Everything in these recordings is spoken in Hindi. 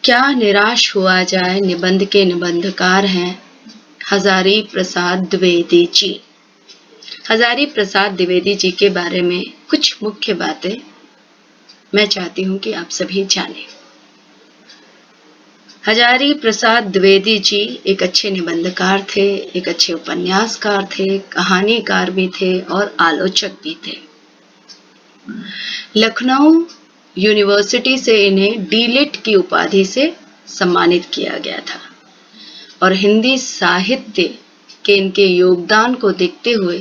क्या निराश हुआ जाए निबंध के निबंधकार हैं हजारी प्रसाद द्विवेदी जी। हजारी प्रसाद द्विवेदी जी के बारे में कुछ मुख्य बातें मैं चाहती हूं कि आप सभी जानें। हजारी प्रसाद द्विवेदी जी एक अच्छे निबंधकार थे, एक अच्छे उपन्यासकार थे, कहानीकार भी थे और आलोचक भी थे। लखनऊ यूनिवर्सिटी से इन्हें डीलिट की उपाधि से सम्मानित किया गया था और हिंदी साहित्य के इनके योगदान को देखते हुए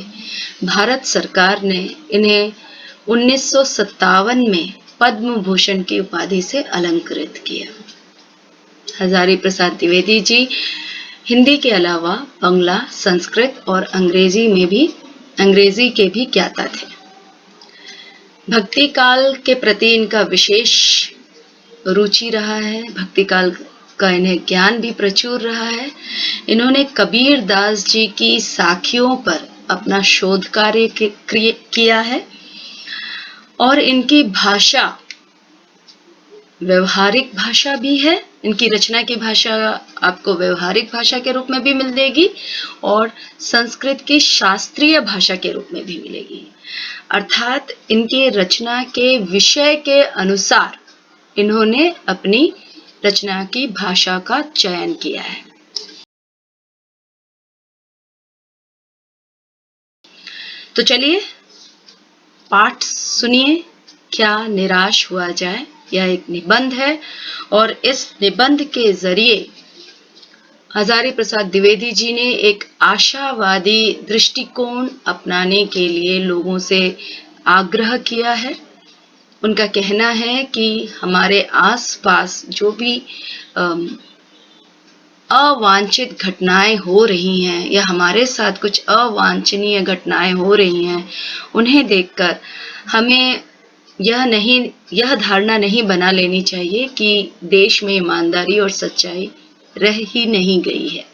भारत सरकार ने इन्हें 1957 में पद्म भूषण की उपाधि से अलंकृत किया। हजारी प्रसाद द्विवेदी जी हिंदी के अलावा बंगला, संस्कृत और अंग्रेजी के भी ज्ञाता थे। भक्ति काल के प्रति इनका विशेष रुचि रहा है। भक्ति काल का इन्हें ज्ञान भी प्रचुर रहा है। इन्होंने कबीर दास जी की साखियों पर अपना शोध कार्य किया है और इनकी भाषा व्यवहारिक भाषा भी है। इनकी रचना की भाषा आपको व्यवहारिक भाषा के रूप में भी मिलेगी और संस्कृत की शास्त्रीय भाषा के रूप में भी मिलेगी। अर्थात इनके रचना के विषय के अनुसार इन्होंने अपनी रचना की भाषा का चयन किया है। तो चलिए पाठ सुनिए, क्या निराश हुआ जाए। यह एक निबंध है और इस निबंध के जरिए हजारी प्रसाद द्विवेदी जी ने एक आशावादी दृष्टिकोण अपनाने के लिए लोगों से आग्रह किया है। उनका कहना है कि हमारे आसपास जो भी अवांछित घटनाएं हो रही हैं या हमारे साथ कुछ अवांछनीय घटनाएं हो रही हैं, उन्हें देखकर हमें यह धारणा नहीं बना लेनी चाहिए कि देश में ईमानदारी और सच्चाई रह ही नहीं गई है।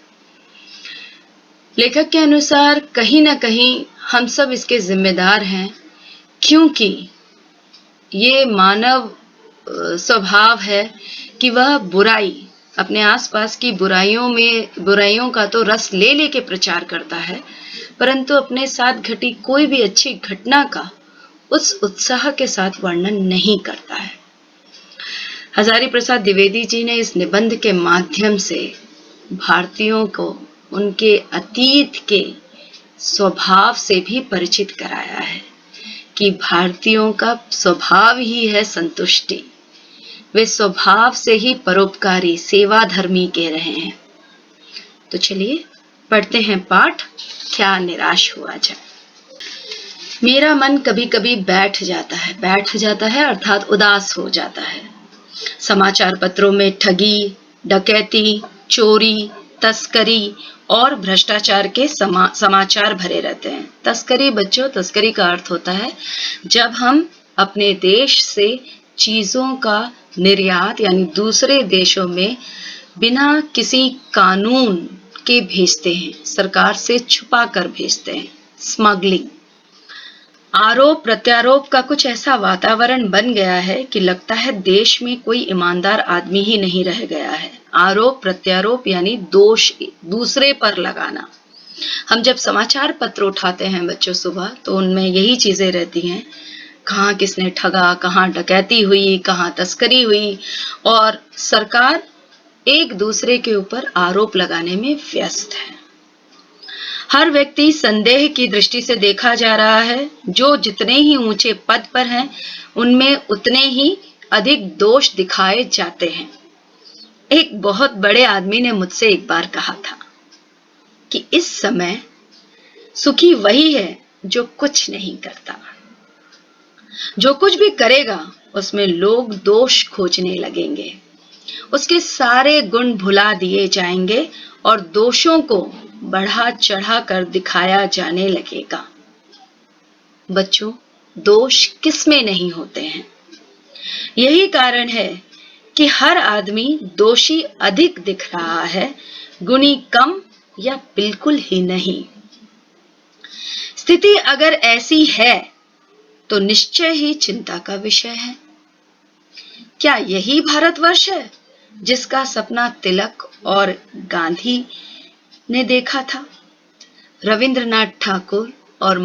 लेखक के अनुसार कहीं ना कहीं हम सब इसके जिम्मेदार हैं, क्योंकि ये मानव स्वभाव है कि वह बुराई, अपने आसपास की बुराइयों का तो रस ले लेके प्रचार करता है, परंतु अपने साथ घटी कोई भी अच्छी घटना का उस उत्साह के साथ वर्णन नहीं करता है। हजारी प्रसाद द्विवेदी जी ने इस निबंध के माध्यम से भारतीयों को उनके अतीत के स्वभाव से भी परिचित कराया है कि भारतीयों का स्वभाव ही है संतुष्टि। वे स्वभाव से ही परोपकारी, सेवाधर्मी कह रहे हैं। तो चलिए पढ़ते हैं पाठ, क्या निराश हुआ जाए। मेरा मन कभी कभी बैठ जाता है अर्थात उदास हो जाता है। समाचार पत्रों में ठगी, डकैती, चोरी, तस्करी और भ्रष्टाचार के समाचार भरे रहते हैं। तस्करी बच्चों, तस्करी का अर्थ होता है जब हम अपने देश से चीजों का निर्यात यानी दूसरे देशों में बिना किसी कानून के भेजते हैं, सरकार से छुपा कर भेजते हैं, स्मगलिंग। आरोप प्रत्यारोप का कुछ ऐसा वातावरण बन गया है कि लगता है देश में कोई ईमानदार आदमी ही नहीं रह गया है। आरोप प्रत्यारोप यानी दोष दूसरे पर लगाना। हम जब समाचार पत्र उठाते हैं बच्चों सुबह, तो उनमें यही चीजें रहती हैं, कहाँ किसने ठगा, कहाँ डकैती हुई, कहाँ तस्करी हुई, और सरकार एक दूसरे के ऊपर आरोप लगाने में व्यस्त है। हर व्यक्ति संदेह की दृष्टि से देखा जा रहा है। जो जितने ही ऊंचे पद पर हैं, उनमें उतने ही अधिक दोष दिखाए जाते हैं। एक बहुत बड़े आदमी ने मुझसे एक बार कहा था कि इस समय सुखी वही है जो कुछ नहीं करता। जो कुछ भी करेगा उसमें लोग दोष खोजने लगेंगे, उसके सारे गुण भुला दिए जाएंगे और दोषों को बढ़ा चढ़ा कर दिखाया जाने लगेगा। बच्चों, दोष किसमें नहीं होते हैं। यही कारण है कि हर आदमी दोषी अधिक दिख रहा है, गुणी कम या बिल्कुल ही नहीं। स्थिति अगर ऐसी है तो निश्चय ही चिंता का विषय है। क्या यही भारतवर्ष है जिसका सपना तिलक और गांधी ने देखा था। रविंद्रनाथ ठाकुर और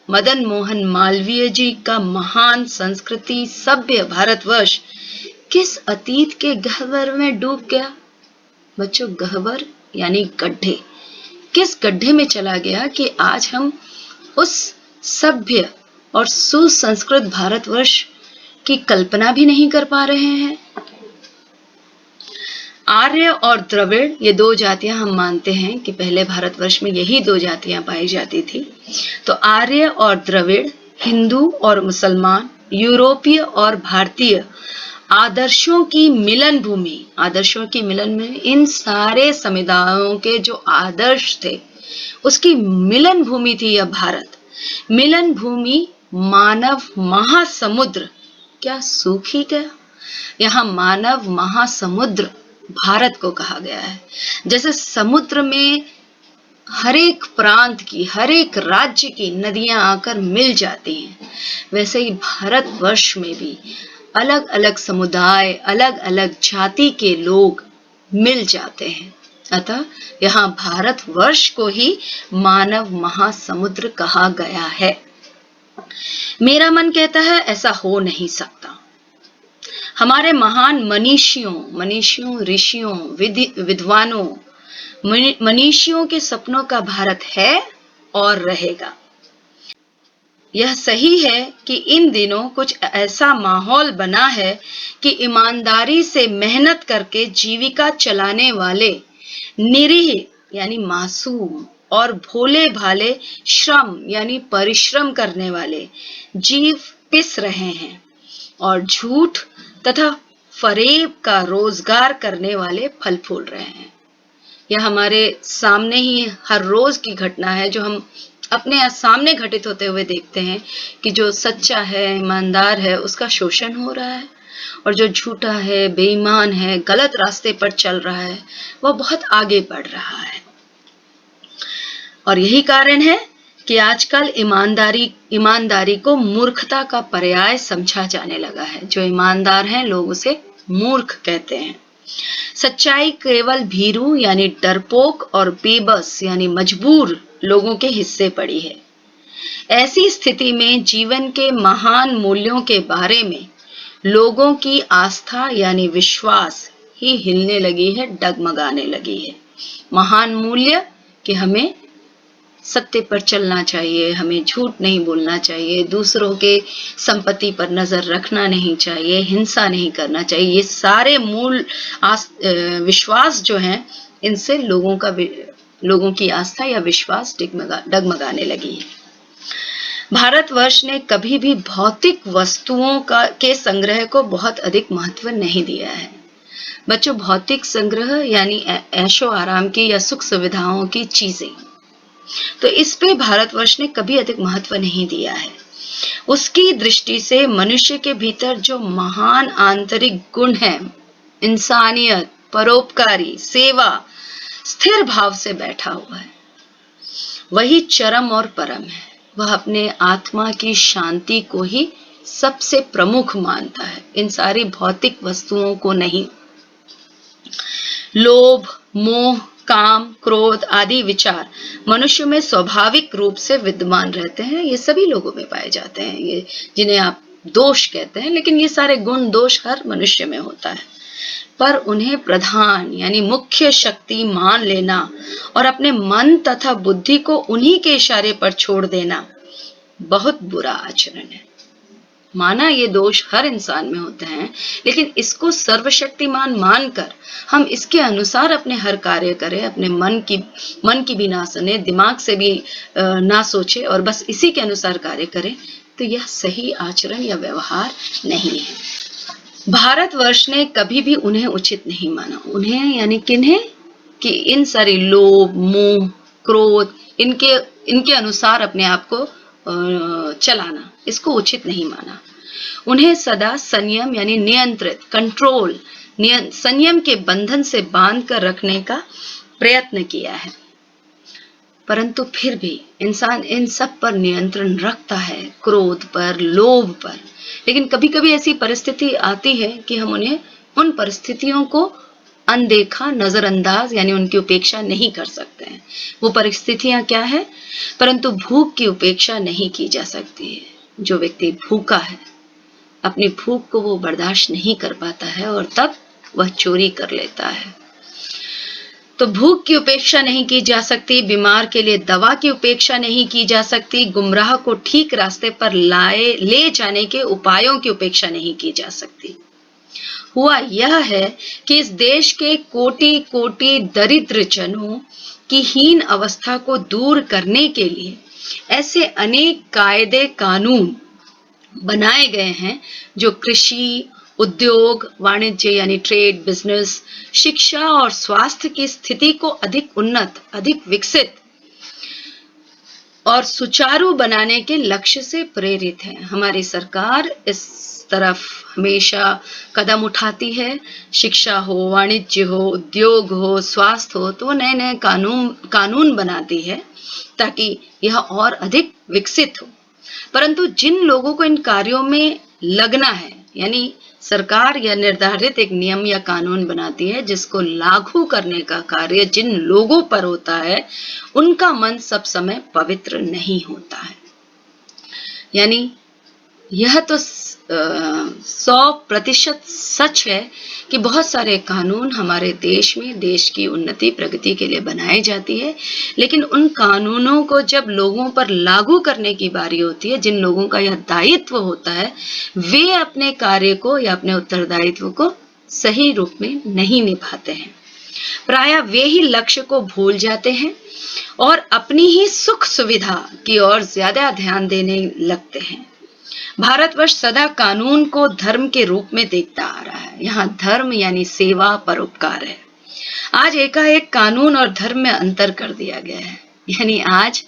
मदन मोहन मालवीय जी का महान संस्कृति सभ्य भारतवर्ष किस अतीत के गह्वर में डूब गया? बच्चों, गह्वर यानी गड्ढे। किस गड्ढे में चला गया कि आज हम उस सभ्य और सुसंस्कृत भारतवर्ष की कल्पना भी नहीं कर पा रहे हैं। आर्य और द्रविड़, ये दो जातियां हम मानते हैं कि पहले भारतवर्ष में यही दो जातियां पाई जाती थी। तो आर्य और द्रविड़, हिंदू और मुसलमान, यूरोपीय और भारतीय आदर्शों की मिलन भूमि, आदर्शों की मिलन में इन सारे समुदायों के जो आदर्श थे उसकी मिलन भूमि थी यह भारत। मिलन भूमि मानव महासमुद्र क्या सूख ही गया? यहाँ मानव महासमुद्र भारत को कहा गया है। जैसे समुद्र में हर एक प्रांत की, हर एक राज्य की नदियां आकर मिल जाती हैं, वैसे ही भारतवर्ष में भी अलग अलग समुदाय, अलग अलग जाति के लोग मिल जाते हैं। अतः यहाँ भारतवर्ष को ही मानव महासमुद्र कहा गया है। मेरा मन कहता है ऐसा हो नहीं सकता। हमारे महान मनीषियों, ऋषियों, विद्वानों, मनीषियों के सपनों का भारत है और रहेगा। यह सही है कि इन दिनों कुछ ऐसा माहौल बना है कि ईमानदारी से मेहनत करके जीविका चलाने वाले निरीह यानी मासूम और भोले भाले श्रम यानी परिश्रम करने वाले जीव पिस रहे हैं और झूठ तथा फरेब का रोजगार करने वाले फल फूल रहे हैं। यह हमारे सामने ही हर रोज की घटना है जो हम अपने सामने घटित होते हुए देखते हैं कि जो सच्चा है, ईमानदार है, उसका शोषण हो रहा है और जो झूठा है, बेईमान है, गलत रास्ते पर चल रहा है, वह बहुत आगे बढ़ रहा है। और यही कारण है कि आजकल ईमानदारी को मूर्खता का पर्याय समझा जाने लगा है। जो ईमानदार हैं लोग उसे मूर्ख कहते हैं। सच्चाई केवल भीरू यानी डरपोक और बेबस यानी मजबूर लोगों के हिस्से पड़ी है। ऐसी स्थिति में जीवन के महान मूल्यों के बारे में लोगों की आस्था यानी विश्वास ही हिलने लगी है, डगमगाने लगी है। महान मूल्य कि हमें सत्य पर चलना चाहिए, हमें झूठ नहीं बोलना चाहिए, दूसरों के संपत्ति पर नजर रखना नहीं चाहिए, हिंसा नहीं करना चाहिए, ये सारे मूल विश्वास जो हैं, इनसे लोगों की आस्था या विश्वास डगमगाने लगी है। भारतवर्ष ने कभी भी भौतिक वस्तुओं के संग्रह को बहुत अधिक महत्व नहीं दिया है। बच्चों, भौतिक संग्रह यानी ऐशो आराम की या सुख सुविधाओं की चीजें, तो इस पे भारतवर्ष ने कभी अधिक महत्व नहीं दिया है। उसकी दृष्टि से मनुष्य के भीतर जो महान आंतरिक गुण है, इंसानियत, परोपकारी, सेवा, स्थिर भाव से बैठा हुआ है, वही चरम और परम है। वह अपने आत्मा की शांति को ही सबसे प्रमुख मानता है, इन सारी भौतिक वस्तुओं को नहीं। लोभ, मोह, काम, क्रोध आदि विचार मनुष्य में स्वाभाविक रूप से विद्यमान रहते हैं। ये सभी लोगों में पाए जाते हैं, ये जिन्हें आप दोष कहते हैं, लेकिन ये सारे गुण दोष हर मनुष्य में होता है। पर उन्हें प्रधान यानी मुख्य शक्ति मान लेना और अपने मन तथा बुद्धि को उन्हीं के इशारे पर छोड़ देना बहुत बुरा आचरण है। माना ये दोष हर इंसान में होते हैं, लेकिन इसको सर्वशक्तिमान मानकर हम इसके अनुसार अपने हर कार्य करें, अपने मन की भी ना सुने, दिमाग से भी ना सोचे और बस इसी के अनुसार कार्य करें, तो यह सही आचरण या व्यवहार नहीं है। भारतवर्ष ने कभी भी उन्हें उचित नहीं माना। उन्हें यानी किन्हें? कि इन सारी लोभ, मोह, क्रोध, इनके अनुसार अपने आप को चलाना, इसको उचित नहीं माना। उन्हें सदा संयम यानी नियंत्रित, कंट्रोल, संयम के बंधन से बांध कर रखने का प्रयत्न किया है। परंतु फिर भी इंसान इन सब पर नियंत्रण रखता है, क्रोध पर, लोभ पर, लेकिन कभी कभी ऐसी परिस्थिति आती है कि हम उन्हें उन परिस्थितियों को अनदेखा, नजरअंदाज यानी उनकी उपेक्षा नहीं कर सकते हैं। वो परिस्थितियां क्या है? परंतु भूख की उपेक्षा नहीं की जा सकती है। जो व्यक्ति भूखा है, अपनी भूख को वो बर्दाश्त नहीं कर पाता है और तब वह चोरी कर लेता है। तो भूख की उपेक्षा नहीं की जा सकती, बीमार के लिए दवा की उपेक्षा नहीं की जा सकती, गुमराह को ठीक रास्ते पर ले जाने के उपायों की उपेक्षा नहीं की जा सकती। हुआ यह है कि इस देश के कोटि कोटि दरिद्र जनों की हीन अवस्था को दूर करने के लिए ऐसे अनेक कायदे कानून बनाए गए हैं जो कृषि, उद्योग, वाणिज्य यानी ट्रेड, बिजनेस, शिक्षा और स्वास्थ्य की स्थिति को अधिक उन्नत, अधिक विकसित और सुचारू बनाने के लक्ष्य से प्रेरित है। हमारी सरकार इस तरफ हमेशा कदम उठाती है। शिक्षा हो, वाणिज्य हो, उद्योग हो, स्वास्थ्य हो, तो नए नए कानून बनाती है ताकि यह और अधिक विकसित हो। परंतु जिन लोगों को इन कार्यों में लगना है, यानी सरकार या निर्धारित एक नियम या कानून बनाती है जिसको लागू करने का कार्य जिन लोगों पर होता है, उनका मन सब समय पवित्र नहीं होता है। यानी यह तो 100% सच है कि बहुत सारे कानून हमारे देश में देश की उन्नति प्रगति के लिए बनाई जाती है, लेकिन उन कानूनों को जब लोगों पर लागू करने की बारी होती है, जिन लोगों का यह दायित्व होता है, वे अपने कार्य को या अपने उत्तरदायित्व को सही रूप में नहीं निभाते हैं। प्रायः वे ही लक्ष्य को भूल जाते हैं और अपनी ही सुख सुविधा की ओर ज्यादा ध्यान देने लगते हैं। भारतवर्ष सदा कानून को धर्म के रूप में देखता आ रहा है। यहाँ धर्म यानी सेवा, परोपकार है। आज एकाएक कानून और धर्म में अंतर कर दिया गया है। यानी आज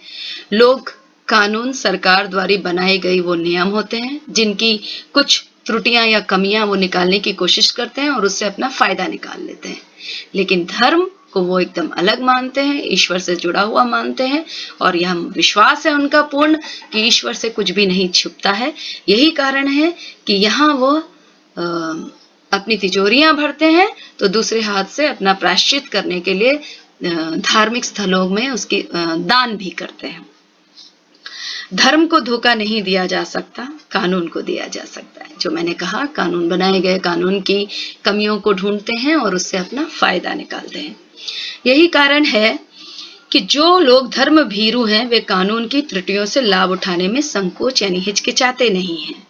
लोग कानून सरकार द्वारा बनाई गई वो नियम होते हैं जिनकी कुछ त्रुटियां या कमियां वो निकालने की कोशिश करते हैं और उससे अपना फायदा निकाल लेते हैं। लेकिन धर्म को वो एकदम अलग मानते हैं, ईश्वर से जुड़ा हुआ मानते हैं और यह विश्वास है उनका पूर्ण कि ईश्वर से कुछ भी नहीं छुपता है। यही कारण है कि यहाँ वो अपनी तिजोरियां भरते हैं तो दूसरे हाथ से अपना प्रायश्चित करने के लिए धार्मिक स्थलों में उसकी दान भी करते हैं। धर्म को धोखा नहीं दिया जा सकता, कानून को दिया जा सकता है। जो मैंने कहा, कानून बनाए गए कानून की कमियों को ढूंढते हैं और उससे अपना फायदा निकालते हैं। यही कारण है कि जो लोग धर्म भीरू हैं वे कानून की त्रुटियों से लाभ उठाने में संकोच यानी हिचकिचाते नहीं हैं।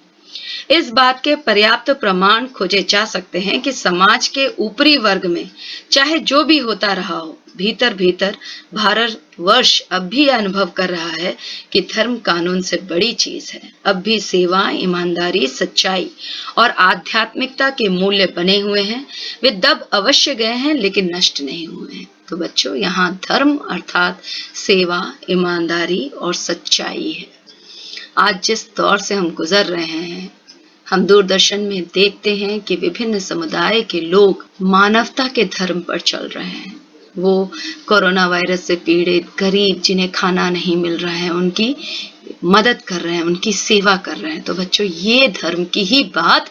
इस बात के पर्याप्त प्रमाण खोजे जा सकते हैं कि समाज के ऊपरी वर्ग में चाहे जो भी होता रहा हो, भीतर भीतर भारतवर्ष अब भी अनुभव कर रहा है कि धर्म कानून से बड़ी चीज है। अब भी सेवा, ईमानदारी, सच्चाई और आध्यात्मिकता के मूल्य बने हुए हैं। वे दब अवश्य गए हैं लेकिन नष्ट नहीं हुए हैं। तो बच्चों, यहाँ धर्म अर्थात सेवा, ईमानदारी और सच्चाई है। आज जिस दौर से हम गुजर रहे हैं, हम दूरदर्शन में देखते हैं कि विभिन्न समुदाय के लोग मानवता के धर्म पर चल रहे हैं। वो कोरोना वायरस से पीड़ित गरीब जिन्हें खाना नहीं मिल रहा है उनकी मदद कर रहे हैं, उनकी सेवा कर रहे हैं। तो बच्चों, ये धर्म की ही बात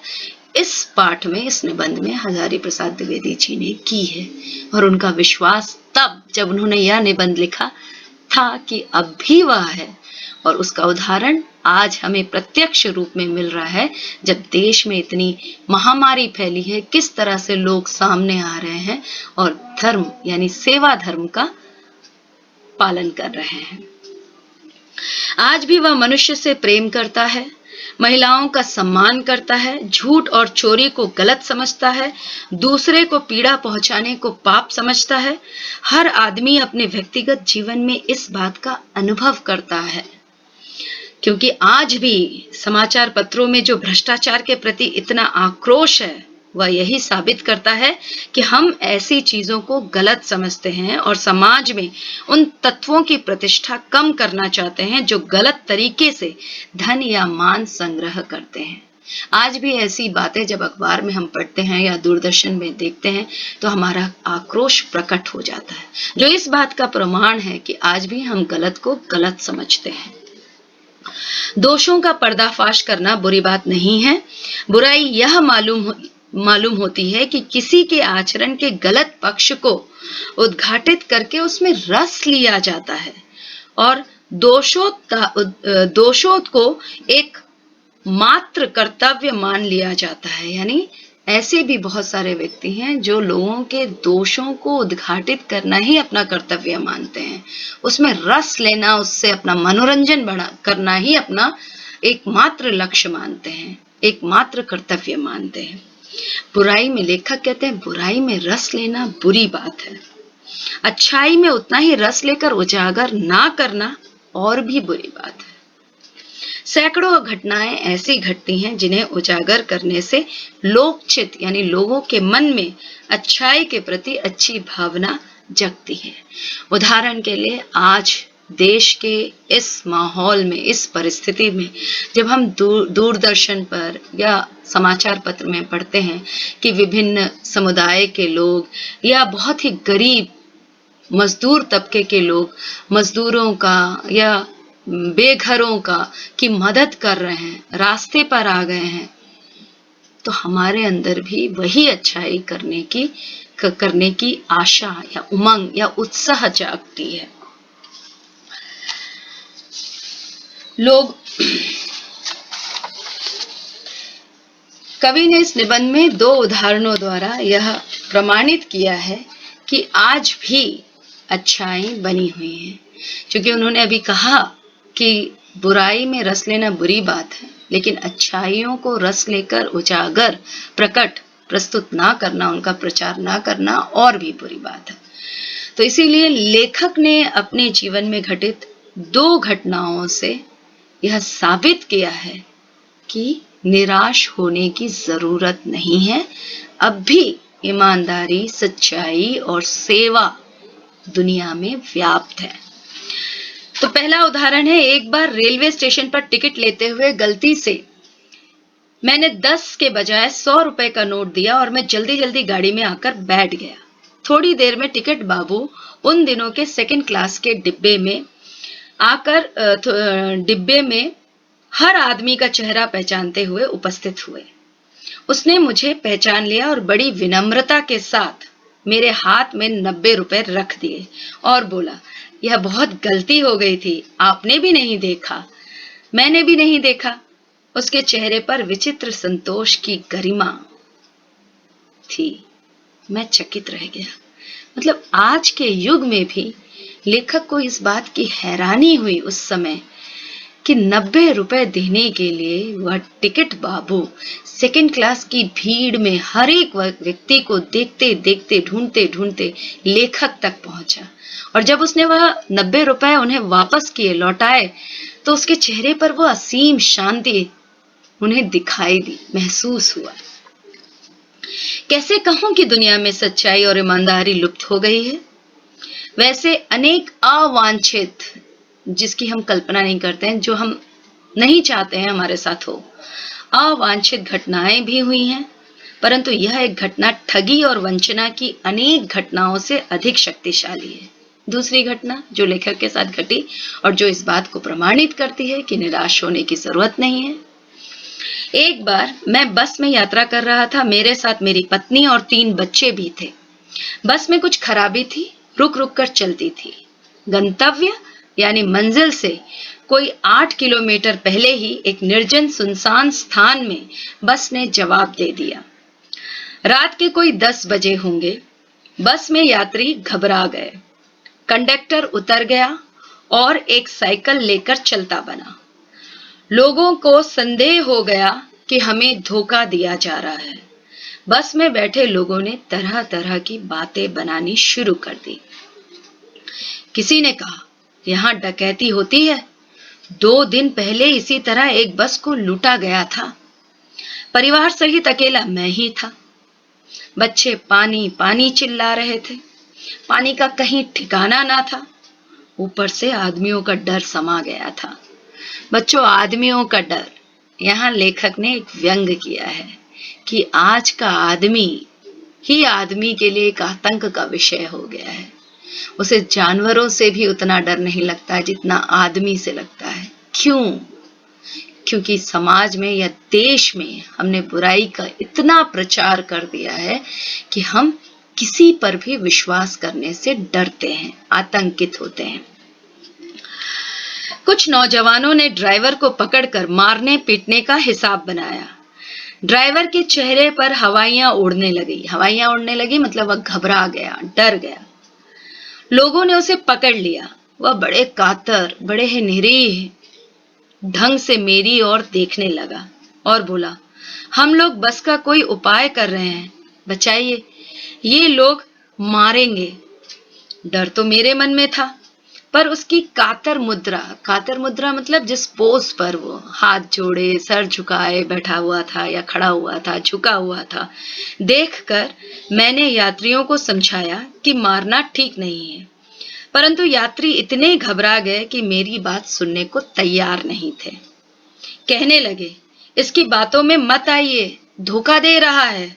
इस पाठ में, इस निबंध में हजारी प्रसाद द्विवेदी जी ने की है। और उनका विश्वास तब जब उन्होंने यह निबंध लिखा था कि अब भी वह है, और उसका उदाहरण आज हमें प्रत्यक्ष रूप में मिल रहा है जब देश में इतनी महामारी फैली है, किस तरह से लोग सामने आ रहे हैं और धर्म यानी सेवा धर्म का पालन कर रहे हैं। आज भी वह मनुष्य से प्रेम करता है, महिलाओं का सम्मान करता है, झूठ और चोरी को गलत समझता है, दूसरे को पीड़ा पहुंचाने को पाप समझता है। हर आदमी अपने व्यक्तिगत जीवन में इस बात का अनुभव करता है, क्योंकि आज भी समाचार पत्रों में जो भ्रष्टाचार के प्रति इतना आक्रोश है, वह यही साबित करता है कि हम ऐसी चीजों को गलत समझते हैं और समाज में उन तत्वों की प्रतिष्ठा कम करना चाहते हैं जो गलत तरीके से धन या मान संग्रह करते हैं। आज भी ऐसी बातें जब अखबार में हम पढ़ते हैं या दूरदर्शन में देखते हैं तो हमारा आक्रोश प्रकट हो जाता है, जो इस बात का प्रमाण है कि आज भी हम गलत को गलत समझते हैं। दोषों का पर्दाफाश करना बुरी बात नहीं है। बुराई यह मालूम मालूम होती है कि किसी के आचरण के गलत पक्ष को उद्घाटित करके उसमें रस लिया जाता है और दोषों को एक मात्र कर्तव्य मान लिया जाता है। यानी ऐसे भी बहुत सारे व्यक्ति हैं जो लोगों के दोषों को उद्घाटित करना ही अपना कर्तव्य मानते हैं, उसमें रस लेना, उससे अपना मनोरंजन करना ही अपना एकमात्र लक्ष्य मानते हैं, एकमात्र कर्तव्य मानते हैं। बुराई में, लेखक कहते हैं, बुराई में रस लेना बुरी बात है। अच्छाई में उतना ही रस लेकर उजागर ना करना और भी बुरी बात है। सैकड़ों घटनाएं ऐसी घटती हैं जिन्हें उजागर करने से लोकचित यानी लोगों के मन में अच्छाई के प्रति अच्छी भावना जगती है। उदाहरण के लिए आज देश के इस माहौल में, इस परिस्थिति में जब हम दूरदर्शन पर या समाचार पत्र में पढ़ते हैं कि विभिन्न समुदाय के लोग या बहुत ही गरीब मजदूर तबके के लोग मजदूरों का या बेघरों का की मदद कर रहे हैं, रास्ते पर आ गए हैं, तो हमारे अंदर भी वही अच्छाई करने की आशा या उमंग या उत्साह जागती है। लोग कवि ने इस निबंध में 2 उदाहरणों द्वारा यह प्रमाणित किया है कि आज भी अच्छाई बनी हुई है। क्योंकि उन्होंने अभी कहा कि बुराई में रस लेना बुरी बात है, लेकिन अच्छाइयों को रस लेकर उजागर, प्रस्तुत ना करना, उनका प्रचार ना करना और भी बुरी बात है। तो इसीलिए लेखक ने अपने जीवन में घटित 2 घटनाओं से यह साबित किया है कि निराश होने की जरूरत नहीं है। अब भी ईमानदारी, सच्चाई और सेवा दुनिया में व्याप्त है। तो पहला उदाहरण है, एक बार रेलवे स्टेशन पर टिकट लेते हुए गलती से मैंने 10 के बजाय 100 रुपए का नोट दिया और मैं जल्दी जल्दी गाड़ी में आकर बैठ गया। थोड़ी देर में टिकट बाबू उन दिनों के 2nd क्लास के डिब्बे में आकर डिब्बे में हर आदमी का चेहरा पहचानते हुए उपस्थित हुए। उसने मुझे पहचान लिया और बड़ी विनम्रता के साथ मेरे हाथ में 90 रुपए रख दिए और बोला, यह बहुत गलती हो गई थी, आपने भी नहीं देखा, मैंने भी नहीं देखा। उसके चेहरे पर विचित्र संतोष की गरिमा थी। मैं चकित रह गया। मतलब आज के युग में भी लेखक को इस बात की हैरानी हुई उस समय कि 90 रुपए देने के लिए वह टिकट बाबू 2nd क्लास की भीड़ में हर एक व्यक्ति को देखते देखते, ढूंढते ढूंढते लेखक तक पहुंचा। और जब उसने वह 90 रुपए उन्हें वापस किए, लौटाए, तो उसके चेहरे पर वो असीम शांति उन्हें दिखाई दी, महसूस हुआ। कैसे कहूं कि दुनिया में सच्चाई और ईमानदारी लुप्त हो गई है। वैसे अनेक अवांछित, जिसकी हम कल्पना नहीं करते हैं, जो हम नहीं चाहते हैं हमारे साथ हो, अवांछित घटनाएं भी हुई हैं, परंतु यह एक घटना ठगी और वंचना की अनेक घटनाओं से अधिक शक्तिशाली है। दूसरी घटना जो लेखक के साथ घटी और जो इस बात को प्रमाणित करती है कि निराश होने की जरूरत नहीं है। एक बार मैं बस में यात्रा कर रहा था, मेरे साथ मेरी पत्नी और 3 बच्चे भी थे। बस में कुछ खराबी थी, रुक रुक कर चलती थी। गंतव्य यानी मंजिल से कोई 8 किलोमीटर पहले ही एक निर्जन सुनसान स्थान में बस ने जवाब दे दिया। रात के कोई 10 बजे होंगे। बस में यात्री घबरा गए। कंडक्टर उतर गया और एक साइकिल लेकर चलता बना। लोगों को संदेह हो गया कि हमें धोखा दिया जा रहा है। बस में बैठे लोगों ने तरह तरह की बातें बनानी शुरू कर दी। किसी ने कहा, यहाँ डकैती होती है, 2 दिन पहले इसी तरह एक बस को लूटा गया था। परिवार सहित अकेला मैं ही था। बच्चे पानी पानी चिल्ला रहे थे। पानी का कहीं ठिकाना ना था। ऊपर से आदमियों का डर समा गया था। बच्चों, आदमियों का डर, यहाँ लेखक ने एक व्यंग किया है कि आज का आदमी ही आदमी के लिए एक आतंक का विषय हो गया है। उसे जानवरों से भी उतना डर नहीं लगता है जितना आदमी से लगता है। क्यों? क्योंकि समाज में या देश में हमने बुराई का इतना प्रचार कर दिया है कि हम किसी पर भी विश्वास करने से डरते हैं, आतंकित होते हैं। कुछ नौजवानों ने ड्राइवर को पकड़कर मारने पीटने का हिसाब बनाया। ड्राइवर के चेहरे पर हवाइयां उड़ने लगी मतलब वह घबरा गया, डर गया। लोगों ने उसे पकड़ लिया। वह बड़े कातर, बड़े ही निरीह ढंग से मेरी ओर देखने लगा और बोला, हम लोग बस का कोई उपाय कर रहे हैं, बचाइए, ये लोग मारेंगे। डर तो मेरे मन में था, पर उसकी कातर मुद्रा मतलब जिस पोज पर वो हाथ जोड़े, सर झुकाए बैठा हुआ था या खड़ा हुआ था, झुका हुआ था, देखकर मैंने यात्रियों को समझाया कि मारना ठीक नहीं है। परंतु यात्री इतने घबरा गए कि मेरी बात सुनने को तैयार नहीं थे। कहने लगे, इसकी बातों में मत आइए, धोखा दे रहा है।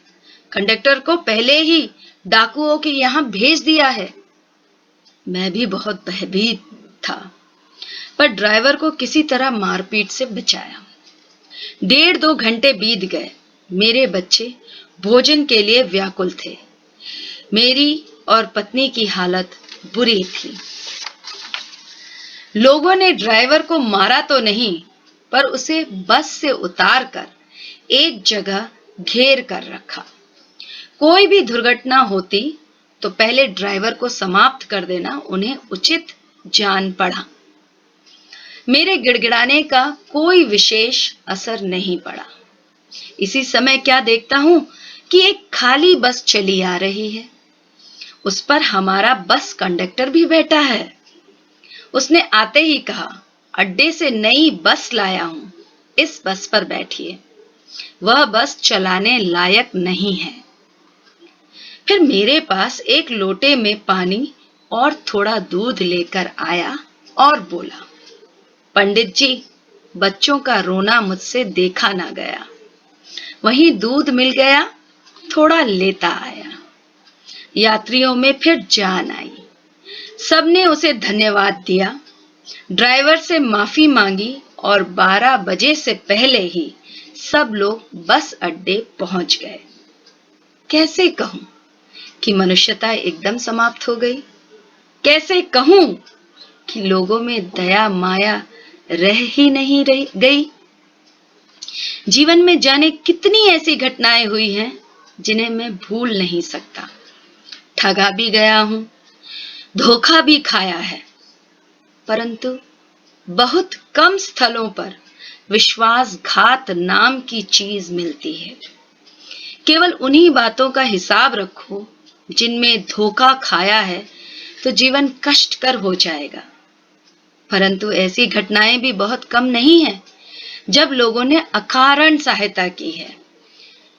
कंडक्टर को पहले ही डाकुओं के यहाँ भेज दिया है। मैं भी बहुत भयभीत था, पर ड्राइवर को किसी तरह मारपीट से बचाया। 1.5-2 घंटे बीत गए। मेरे बच्चे भोजन के लिए व्याकुल थे। मेरी और पत्नी की हालत बुरी थी। लोगों ने ड्राइवर को मारा तो नहीं, पर उसे बस से उतारकर एक जगह घेर कर रखा। कोई भी दुर्घटना होती तो पहले ड्राइवर को समाप्त कर देना उन्हें उचित जान पड़ा। मेरे गिड़गिड़ाने का कोई विशेष असर नहीं पड़ा। इसी समय क्या देखता हूं कि एक खाली बस चली आ रही है। उस पर हमारा बस कंडक्टर भी बैठा है। उसने आते ही कहा, अड्डे से नई बस लाया हूं, इस बस पर बैठिए। वह बस चलाने लायक नहीं है। फिर मेरे पास एक लोटे में पानी और थोड़ा दूध लेकर आया और बोला, पंडित जी, बच्चों का रोना मुझसे देखा ना गया। वहीं दूध मिल गया, थोड़ा लेता आया। यात्रियों में फिर जान आई। सबने उसे धन्यवाद दिया, ड्राइवर से माफी मांगी और 12 बजे से पहले ही सब लोग बस अड्डे पहुंच गए। कैसे कहूं कि मनुष्यता एकदम समाप्त हो गई? कैसे कहूं कि लोगों में दया माया रह ही नहीं गई? जीवन में जाने कितनी ऐसी घटनाएं हुई हैं जिन्हें मैं भूल नहीं सकता। ठगा भी गया हूं, धोखा भी खाया है, परंतु बहुत कम स्थलों पर विश्वासघात नाम की चीज मिलती है। केवल उन्हीं बातों का हिसाब रखो जिनमें धोखा खाया है तो जीवन कष्टकर हो जाएगा। परंतु ऐसी घटनाएं भी बहुत कम नहीं है जब लोगों ने अकारण सहायता की है,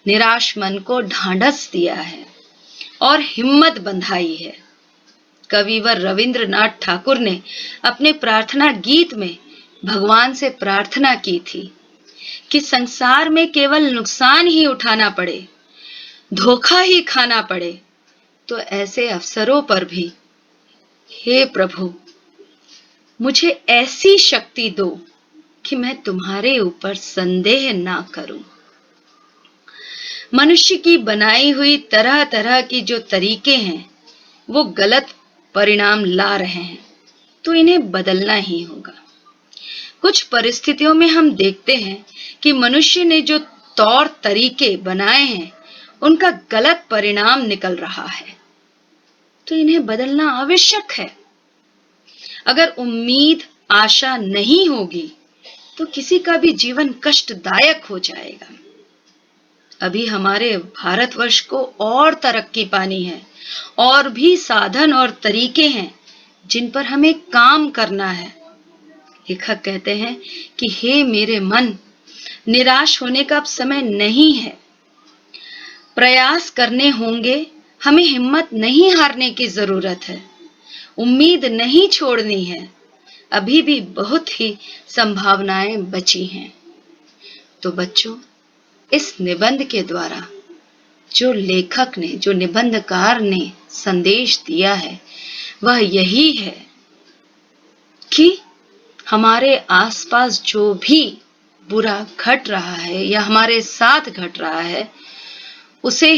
निराश मन को ढांढस दिया है और हिम्मत बंधाई है। कविवर रविंद्रनाथ ठाकुर ने अपने प्रार्थना गीत में भगवान से प्रार्थना की थी कि संसार में केवल नुकसान ही उठाना पड़े, धोखा ही खाना पड़े, तो ऐसे अवसरों पर भी हे प्रभु, मुझे ऐसी शक्ति दो कि मैं तुम्हारे ऊपर संदेह ना करूं। मनुष्य की बनाई हुई तरह तरह की जो तरीके हैं वो गलत परिणाम ला रहे हैं, तो इन्हें बदलना ही होगा। कुछ परिस्थितियों में हम देखते हैं कि मनुष्य ने जो तौर तरीके बनाए हैं उनका गलत परिणाम निकल रहा है, तो इन्हें बदलना आवश्यक है। अगर उम्मीद आशा नहीं होगी तो किसी का भी जीवन कष्टदायक हो जाएगा। अभी हमारे भारतवर्ष को और तरक्की पानी है, और भी साधन और तरीके हैं जिन पर हमें काम करना है। लेखक कहते हैं कि हे मेरे मन, निराश होने का अब समय नहीं है, प्रयास करने होंगे, हमें हिम्मत नहीं हारने की जरूरत है, उम्मीद नहीं छोड़नी है, अभी भी बहुत ही संभावनाएं बची हैं। तो बच्चों, इस निबंध के द्वारा जो लेखक ने, जो निबंधकार ने संदेश दिया है वह यही है कि हमारे आसपास जो भी बुरा घट रहा है या हमारे साथ घट रहा है, उसे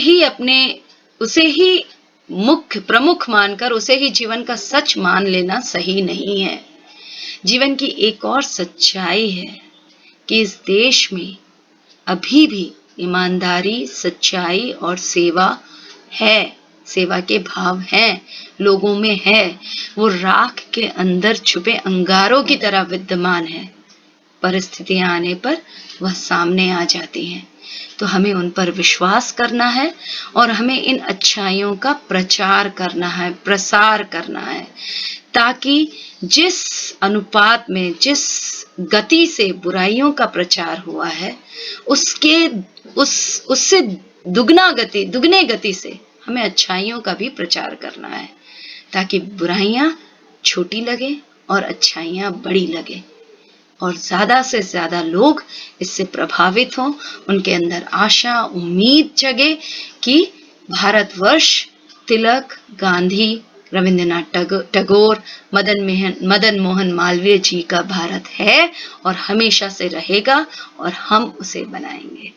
ही मुख्य प्रमुख मानकर उसे ही जीवन का सच मान लेना सही नहीं है। जीवन की एक और सच्चाई है कि इस देश में अभी भी ईमानदारी, सच्चाई और सेवा है, सेवा के भाव हैं, लोगों में है। वो राख के अंदर छुपे अंगारों की तरह विद्यमान है। परिस्थितियां आने पर वह सामने आ जाती हैं। तो हमें उन पर विश्वास करना है और हमें इन अच्छाइयों का प्रचार करना है, प्रसार करना है, ताकि जिस अनुपात में, जिस गति से बुराइयों का प्रचार हुआ है, उससे दुगने गति से हमें अच्छाइयों का भी प्रचार करना है, ताकि बुराइयां छोटी लगे और अच्छाइयां बड़ी लगे और ज्यादा से ज्यादा लोग इससे प्रभावित हों, उनके अंदर आशा, उम्मीद जगे कि भारतवर्ष तिलक, गांधी, रविंद्रनाथ टैगोर, मदन मोहन मालवीय जी का भारत है और हमेशा से रहेगा और हम उसे बनाएंगे।